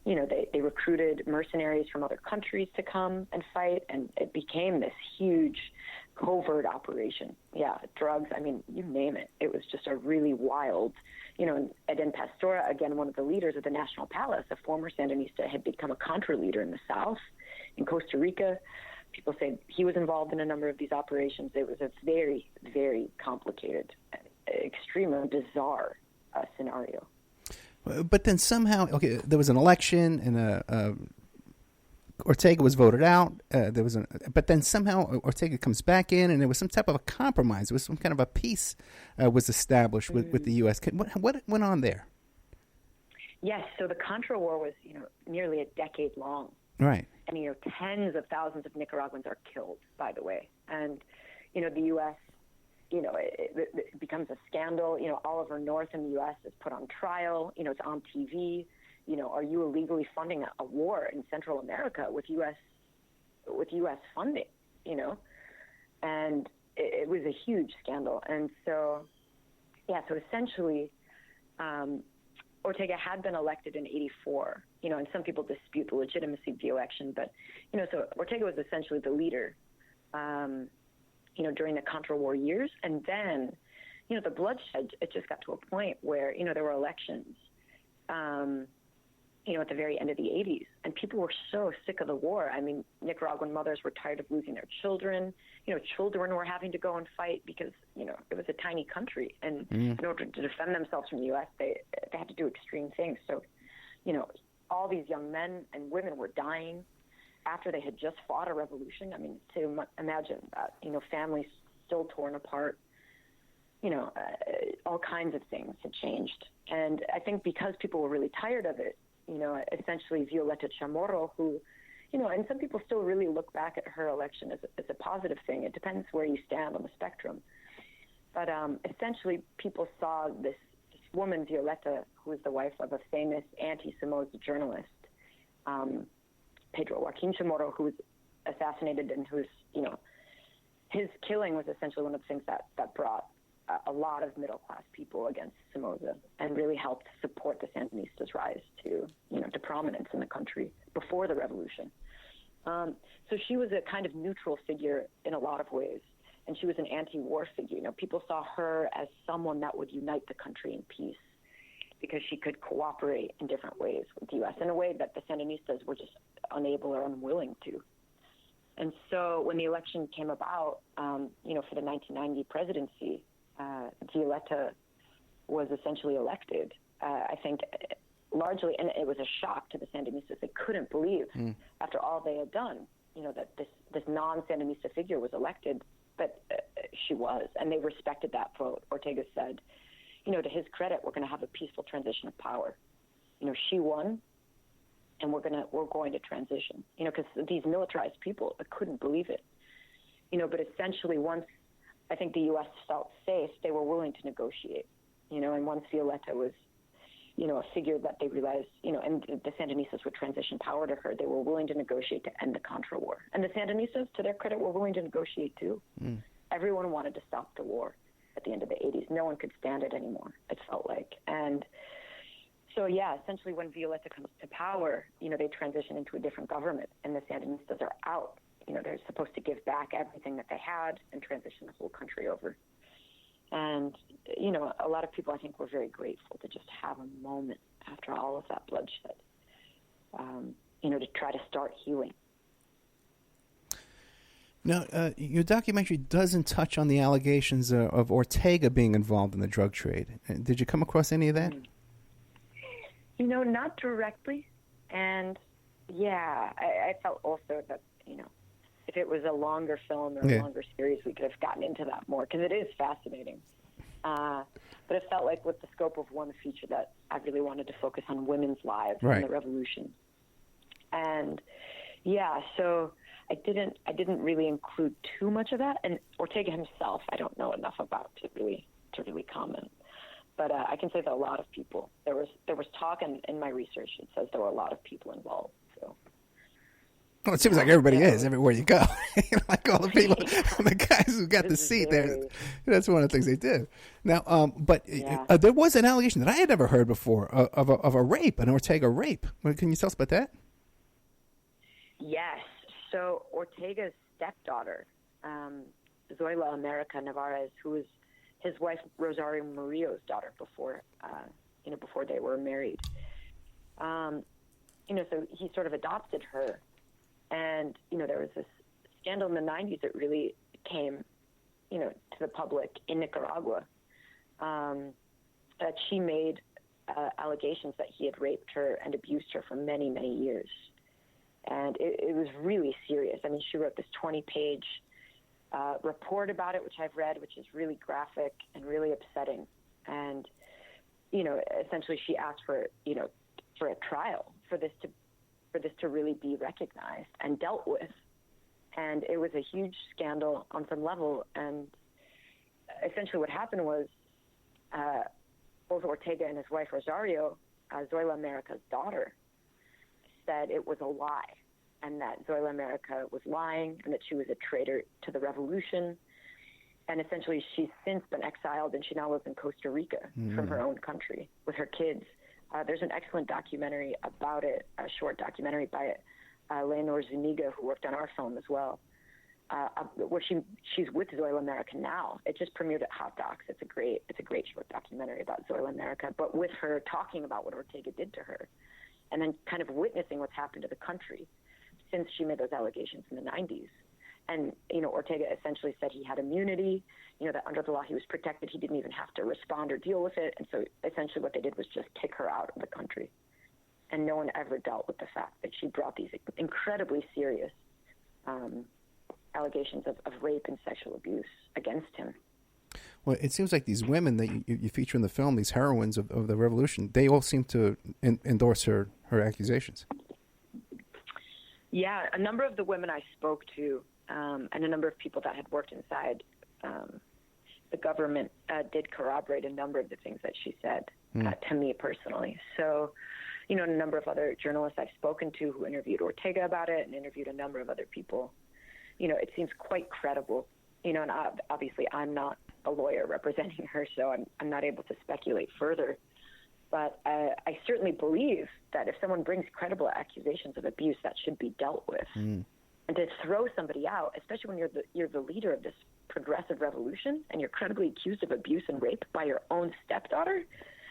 they recruited mercenaries from other countries to come and fight. And it became this huge covert operation. Yeah, drugs, you name it. It was just a really wild, and Eden Pastora, again, one of the leaders of the National Palace, a former Sandinista, had become a Contra leader in the South, in Costa Rica. People say he was involved in a number of these operations. It was a very, very complicated, extremely bizarre scenario. But then somehow, there was an election and Ortega was voted out. But then somehow Ortega comes back in, and there was some type of a compromise. There was some kind of a peace was established with the U.S. What went on there? Yes, so the Contra War was, nearly a decade long. Right. And, tens of thousands of Nicaraguans are killed, by the way. And, the U.S., it becomes a scandal. Oliver North in the U.S. is put on trial. It's on TV. Are you illegally funding a war in Central America with U.S. funding? And it was a huge scandal. And so essentially, Ortega had been elected in '84. And some people dispute the legitimacy of the election, but so Ortega was essentially the leader. During the Contra War years, and then, the bloodshed. It just got to a point where there were elections. At the very end of the 80s. And people were so sick of the war. Nicaraguan mothers were tired of losing their children. Children were having to go and fight because, it was a tiny country. And in order to defend themselves from the U.S., they had to do extreme things. So, all these young men and women were dying after they had just fought a revolution. To imagine that, families still torn apart, all kinds of things had changed. And I think because people were really tired of it, essentially Violeta Chamorro, who, and some people still really look back at her election as a positive thing. It depends where you stand on the spectrum. But essentially people saw this woman, Violeta, who was the wife of a famous anti-Somoza journalist, Pedro Joaquin Chamorro, who was assassinated and who's, his killing was essentially one of the things that brought a lot of middle-class people against Somoza and really helped support the Sandinistas' rise to prominence in the country before the revolution. So she was a kind of neutral figure in a lot of ways, and she was an anti-war figure. People saw her as someone that would unite the country in peace because she could cooperate in different ways with the U.S. in a way that the Sandinistas were just unable or unwilling to. And so when the election came about, for the 1990 presidency, Violeta was essentially elected. I think largely, and it was a shock to the Sandinistas. They couldn't believe, after all they had done, that this non-Sandinista figure was elected, but she was, and they respected that vote. Ortega said, to his credit, we're going to have a peaceful transition of power. She won, and we're going to transition. Because these militarized people couldn't believe it. But essentially, once I think the U.S. felt safe, they were willing to negotiate. And once Violeta was, a figure that they realized, and the Sandinistas would transition power to her, they were willing to negotiate to end the Contra War. And the Sandinistas, to their credit, were willing to negotiate too. Everyone wanted to stop the war at the end of the 80s. No one could stand it anymore, it felt like. And so, essentially when Violeta comes to power, they transition into a different government, and the Sandinistas are out. They're supposed to give back everything that they had and transition the whole country over. And, a lot of people, I think, were very grateful to just have a moment after all of that bloodshed, to try to start healing. Now, your documentary doesn't touch on the allegations of Ortega being involved in the drug trade. Did you come across any of that? Not directly. And, I felt also that, if it was a longer film or a longer series, we could have gotten into that more, because it is fascinating. But it felt like with the scope of one feature that I really wanted to focus on women's lives in the revolution. And yeah, so I didn't really include too much of that. And Ortega himself, I don't know enough about to really comment. But I can say that a lot of people, there was talk in my research, it says there were a lot of people involved. So. Well, it seems like everybody is everywhere you go. Like all the people, the guys who got the seat there. That's one of the things they did. Now, but there was an allegation that I had never heard before of a rape, an Ortega rape. Can you tell us about that? Yes. So Ortega's stepdaughter, Zoila America Navarez, who was his wife Rosario Murillo's daughter before they were married. So he sort of adopted her. And, there was this scandal in the 90s that really came, to the public in Nicaragua, that she made allegations that he had raped her and abused her for many, many years. And it was really serious. I mean, she wrote this 20-page report about it, which I've read, which is really graphic and really upsetting. And, essentially she asked for a trial for this to really be recognized and dealt with. And it was a huge scandal on some level. And essentially what happened was both Ortega and his wife Rosario, Zoila America's daughter, said it was a lie and that Zoila America was lying and that she was a traitor to the revolution. And essentially she's since been exiled and she now lives in Costa Rica from her own country with her kids. There's an excellent documentary about it, a short documentary by Leonor Zuniga, who worked on our film as well, where she's with Zoila America now. It just premiered at Hot Docs. It's a great short documentary about Zoila America, but with her talking about what Ortega did to her, and then kind of witnessing what's happened to the country since she made those allegations in the 90s. And, Ortega essentially said he had immunity, that under the law he was protected. He didn't even have to respond or deal with it. And so essentially what they did was just kick her out of the country. And no one ever dealt with the fact that she brought these incredibly serious allegations of rape and sexual abuse against him. Well, it seems like these women that you feature in the film, these heroines of the revolution, they all seem to endorse her accusations. Yeah, a number of the women I spoke to and a number of people that had worked inside the government did corroborate a number of the things that she said to me personally. So, and a number of other journalists I've spoken to who interviewed Ortega about it and interviewed a number of other people, it seems quite credible. And obviously I'm not a lawyer representing her, so I'm not able to speculate further. But I certainly believe that if someone brings credible accusations of abuse, that should be dealt with. And to throw somebody out, especially when you're the leader of this progressive revolution and you're credibly accused of abuse and rape by your own stepdaughter,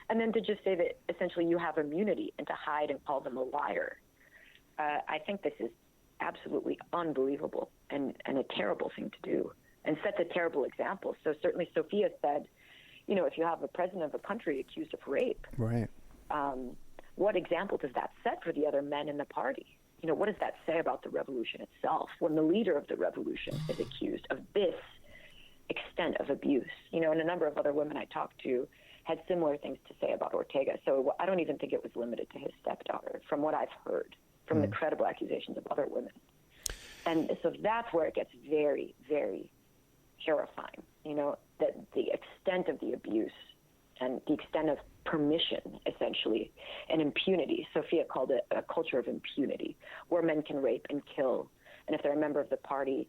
and then to just say that essentially you have immunity and to hide and call them a liar, I think this is absolutely unbelievable and a terrible thing to do and sets a terrible example. So certainly Sophia said, if you have a president of a country accused of rape, right? What example does that set for the other men in the party? What does that say about the revolution itself when the leader of the revolution is accused of this extent of abuse? And a number of other women I talked to had similar things to say about Ortega. So I don't even think it was limited to his stepdaughter, from what I've heard, from the credible accusations of other women. And so that's where it gets very, very terrifying, that the extent of the abuse and the extent of permission, essentially, and impunity. Sophia called it a culture of impunity, where men can rape and kill. And if they're a member of the party,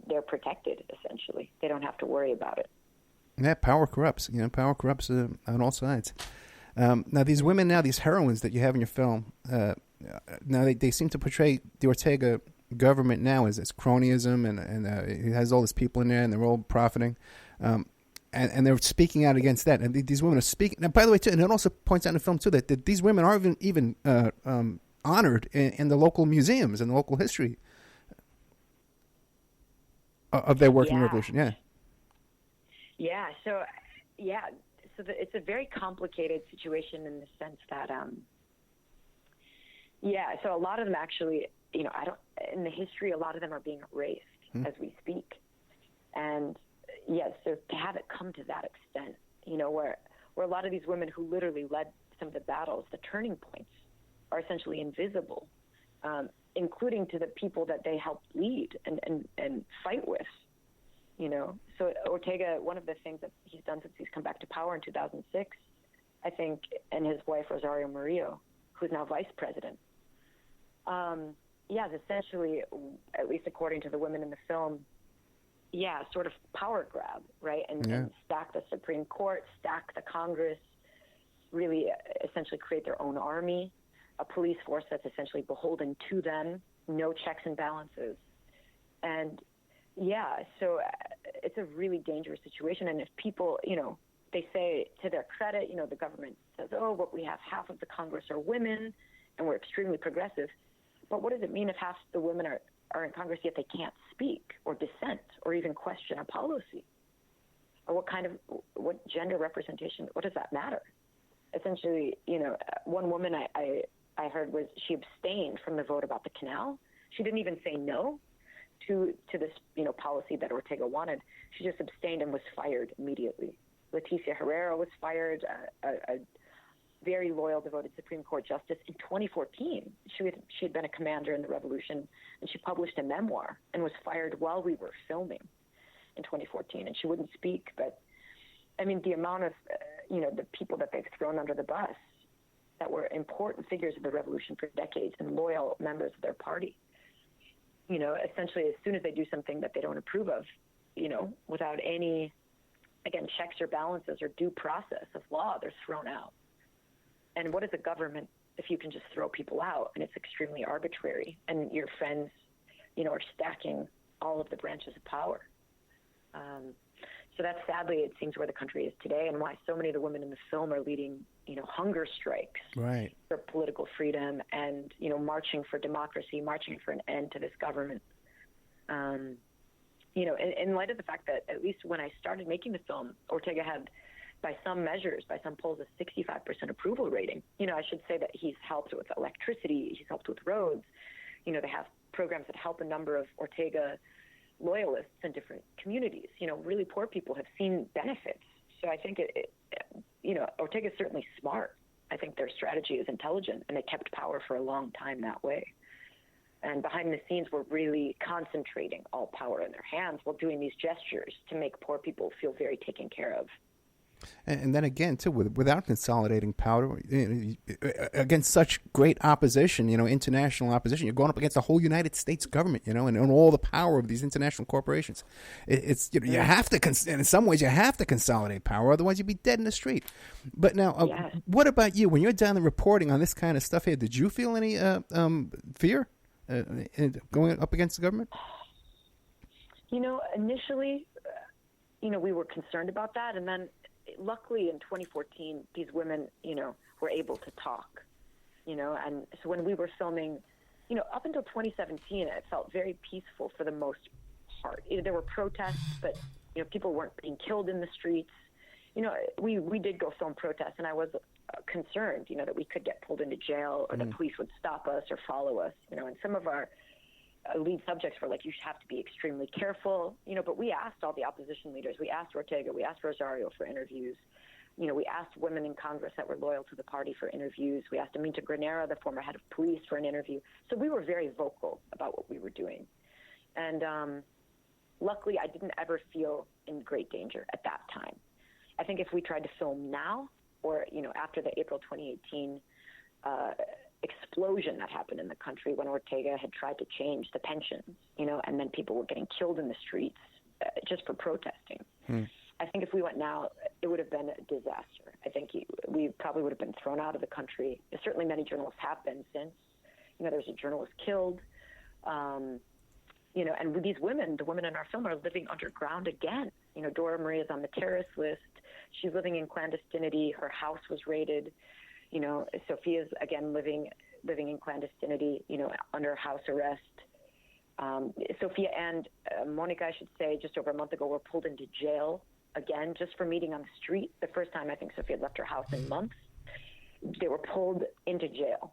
they're protected, essentially. They don't have to worry about it. Yeah, power corrupts. Power corrupts on all sides. Now, these women, these heroines that you have in your film, now they seem to portray the Ortega government now as cronyism, and it has all these people in there, and they're all profiting. And they're speaking out against that. And these women are speaking. Now, by the way, too, and it also points out in the film, too, that these women are even honored in the local museums and the local history of their work in the revolution. Yeah. Yeah. So it's a very complicated situation in the sense that, so a lot of them actually, in the history, a lot of them are being erased as we speak. And, so to have it come to that extent, where a lot of these women who literally led some of the battles, the turning points, are essentially invisible. including to the people that they helped lead and fight with. So Ortega, one of the things that he's done since he's come back to power in 2006, I think, and his wife Rosario Murillo, who's now vice president, is essentially, at least according to the women in the film, sort of power grab, right? And stack the Supreme Court, stack the Congress, really essentially create their own army, a police force that's essentially beholden to them, no checks and balances. And so it's a really dangerous situation. And if people, they say, to their credit, the government says, we have half of the Congress are women and we're extremely progressive. But what does it mean if half the women are in Congress yet they can't speak or dissent or even question a policy? Or what gender representation, what does that matter? Essentially, one woman I heard was she abstained from the vote about the canal. She didn't even say no to this, policy that Ortega wanted. She just abstained and was fired immediately. Leticia Herrera was fired, a very loyal, devoted Supreme Court justice in 2014. She had been a commander in the revolution, and she published a memoir and was fired while we were filming in 2014. And she wouldn't speak, but I mean, the amount of, the people that they've thrown under the bus that were important figures of the revolution for decades and loyal members of their party. Essentially, as soon as they do something that they don't approve of, without any, again, checks or balances or due process of law, they're thrown out. And what is a government if you can just throw people out and it's extremely arbitrary and your friends, are stacking all of the branches of power? So that's sadly, it seems, where the country is today, and why so many of the women in the film are leading, hunger strikes for political freedom and, marching for democracy, marching for an end to this government. In light of the fact that, at least when I started making the film, Ortega had, by some measures, by some polls, a 65% approval rating. I should say that he's helped with electricity, he's helped with roads. They have programs that help a number of Ortega loyalists in different communities. Really poor people have seen benefits. So I think Ortega's certainly smart. I think their strategy is intelligent, and they kept power for a long time that way. And behind the scenes, we're really concentrating all power in their hands while doing these gestures to make poor people feel very taken care of. And then again, too, without consolidating power, against such great opposition, international opposition, you're going up against the whole United States government, and all the power of these international corporations. It's you have to, in some ways, you have to consolidate power, otherwise you'd be dead in the street. But now, what about you? When you're down there reporting on this kind of stuff here, did you feel any fear going up against the government? Initially, we were concerned about that, and then luckily in 2014, these women, were able to talk, and so when we were filming, up until 2017, it felt very peaceful for the most part. There were protests, but, people weren't being killed in the streets. We did go film protests, and I was concerned, that we could get pulled into jail or the police would stop us or follow us, and some of our lead subjects were like, you should have to be extremely careful, but we asked all the opposition leaders. We asked Ortega, we asked Rosario for interviews. We asked women in Congress that were loyal to the party for interviews. We asked Aminta Granera, the former head of police, for an interview. So we were very vocal about what we were doing. And luckily, I didn't ever feel in great danger at that time. I think if we tried to film now or, after the April 2018 explosion that happened in the country when Ortega had tried to change the pensions, and then people were getting killed in the streets just for protesting. I think if we went now, it would have been a disaster. I think we probably would have been thrown out of the country. Certainly many journalists have been since. There's a journalist killed. And with these women, the women in our film, are living underground again. Dora Maria is on the terrorist list. She's living in clandestinity. Her house was raided. Sophia's, again, living in clandestinity, under house arrest. Sophia and Monica, I should say, just over a month ago, were pulled into jail, again, just for meeting on the street. The first time I think Sophia had left her house in months. They were pulled into jail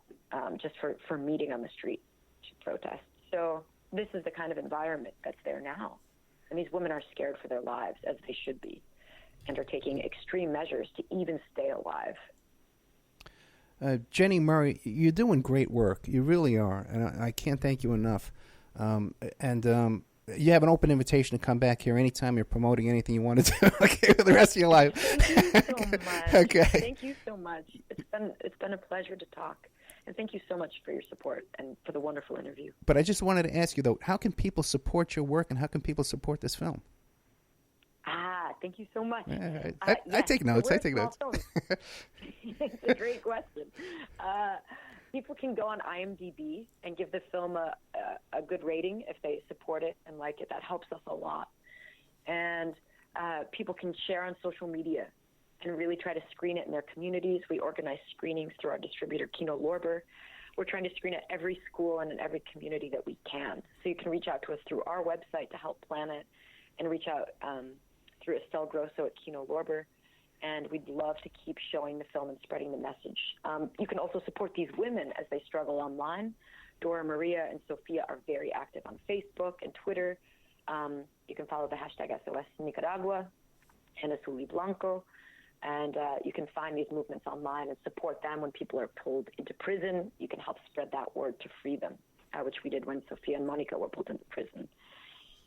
just for meeting on the street to protest. So this is the kind of environment that's there now. And these women are scared for their lives, as they should be, and are taking extreme measures to even stay alive. Jenny Murray, you're doing great work. You really are, and I can't thank you enough. You have an open invitation to come back here anytime you're promoting anything you want to do. Okay, for the rest of your life. Thank you so much. Okay. Thank you so much. It's been a pleasure to talk, and thank you so much for your support and for the wonderful interview. But I just wanted to ask you though, how can people support your work, and how can people support this film? Thank you so much. I take notes. I take notes. It's a great question. People can go on IMDb and give the film a good rating if they support it and like it. That helps us a lot. And people can share on social media and really try to screen it in their communities. We organize screenings through our distributor, Kino Lorber. We're trying to screen at every school and in every community that we can. So you can reach out to us through our website to help plan it, and reach out through Estelle Grosso at Kino Lorber. And we'd love to keep showing the film and spreading the message. You can also support these women as they struggle online. Dora Maria and Sophia are very active on Facebook and Twitter. You can follow the hashtag SOS Nicaragua and Azul y Blanco. And you can find these movements online and support them when people are pulled into prison. You can help spread that word to free them, which we did when Sophia and Monica were pulled into prison.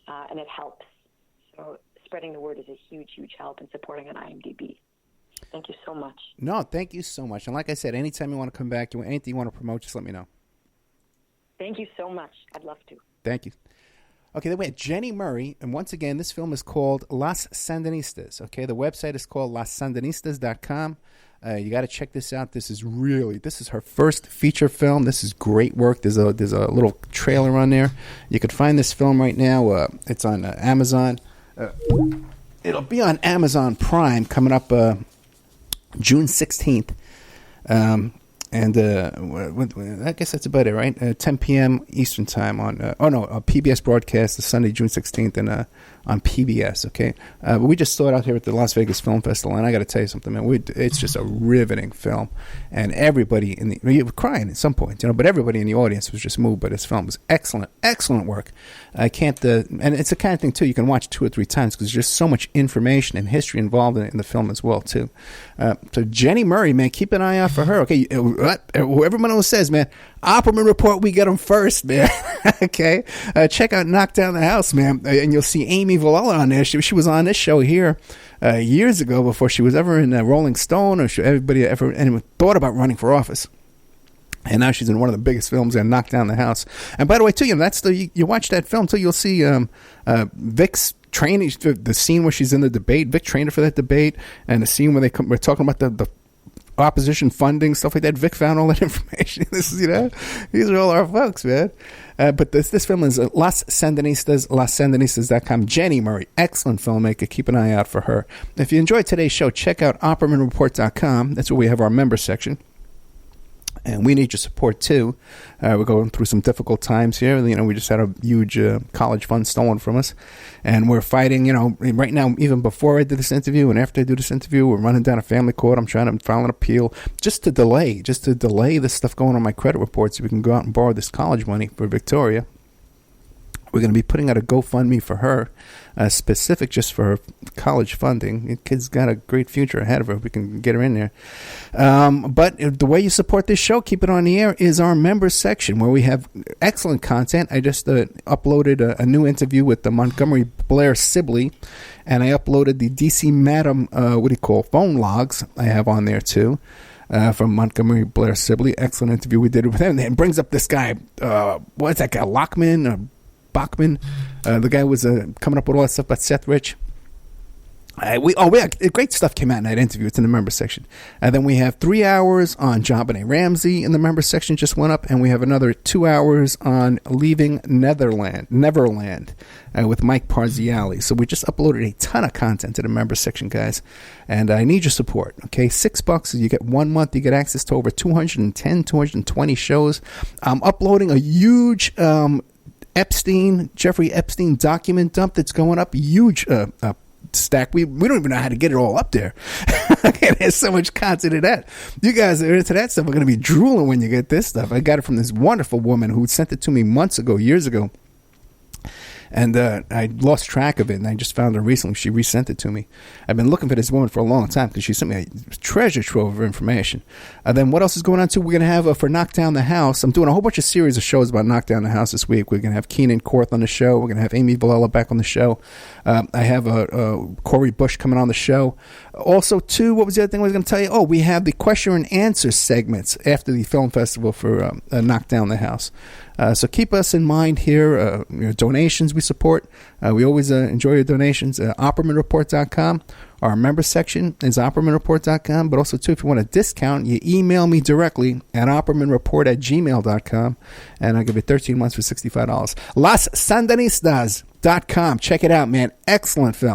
And it helps. So spreading the word is a huge, huge help in supporting an IMDb. Thank you so much. No, thank you so much. And like I said, anytime you want to come back, anything you want to promote, just let me know. Thank you so much. I'd love to. Thank you. Okay, then we had Jenny Murray, and once again, this film is called Las Sandinistas. Okay, the website is called lassandinistas.com. You got to check this out. This is her first feature film. This is great work. There's a little trailer on there. You could find this film right now. It's on Amazon. It'll be on Amazon Prime coming up June 16th. I guess that's about it, right? 10 p.m. Eastern time on PBS broadcast, the Sunday, June 16th, and on PBS, okay? But we just saw it out here at the Las Vegas Film Festival, and I got to tell you something, man. It's just a riveting film, and everybody you were crying at some point, but everybody in the audience was just moved by this film. It was excellent, excellent work. I can't, and it's the kind of thing, too, you can watch 2 or 3 times because there's just so much information and history involved in the film as well, too. So Jenny Murray, man, keep an eye out for her, okay? Everyone else says, man, Opperman Report, we get them first, man. Okay? Check out Knock Down the House, man, and you'll see Amy Villella on there. She was on this show here years ago before she was ever in Rolling Stone or anyone thought about running for office. And now she's in one of the biggest films, and Knock Down the House. And by the way, too, you watch that film, too, you'll see Vic's training, the scene where she's in the debate. Vic trained her for that debate, and the scene where we're talking about the opposition funding, stuff like that. Vic found all that information. This is, these are all our folks, man. But this film is Las Sandinistas, lassandinistas.com. Jenny Murray, excellent filmmaker. Keep an eye out for her. If you enjoyed today's show, check out oppermanreport.com. That's where we have our member section. And we need your support, too. We're going through some difficult times here. We just had a huge college fund stolen from us. And we're fighting, right now, even before I did this interview and after I do this interview, we're running down a family court. I'm trying to file an appeal just to delay this stuff going on my credit report so we can go out and borrow this college money for Victoria. We're going to be putting out a GoFundMe for her, specific just for her college funding. The kid's got a great future ahead of her. We can get her in there. But the way you support this show, keep it on the air, is our members section where we have excellent content. I just uploaded a new interview with the Montgomery Blair Sibley, and I uploaded the DC Madam, phone logs I have on there too. From Montgomery Blair Sibley. Excellent interview we did with him. And it brings up this guy, what's that guy, Lockman, Bachman, the guy was coming up with all that stuff about Seth Rich. We had great stuff came out in that interview. It's in the member section. And then we have 3 hours on JonBenet Ramsey in the member section, just went up, and we have another 2 hours on Leaving Neverland with Mike Parziale. So we just uploaded a ton of content to the member section, guys, and I need your support. Okay, $6. You get 1 month. You get access to over 220 shows. I'm uploading a huge Jeffrey Epstein document dump that's going up, huge stack. We don't even know how to get it all up there. There's so much content in that. You guys are into that stuff. We're going to be drooling when you get this stuff. I got it from this wonderful woman who sent it to me years ago. And I lost track of it, and I just found her recently. She resent it to me. I've been looking for this woman for a long time because she sent me a treasure trove of information. Then what else is going on, too? We're going to have, for Knock Down the House, I'm doing a whole bunch of series of shows about Knock Down the House this week. We're going to have Keenan Korth on the show. We're going to have Amy Villela back on the show. I have Corey Bush coming on the show. Also, too, what was the other thing I was going to tell you? Oh, we have the question and answer segments after the film festival for Knock Down the House. So keep us in mind here. Your donations we support. We always enjoy your donations. OppermanReport.com. Our member section is OppermanReport.com. But also, too, if you want a discount, you email me directly at OppermanReport@gmail.com. And I'll give you 13 months for $65. LasSandinistas.com. Check it out, man. Excellent film.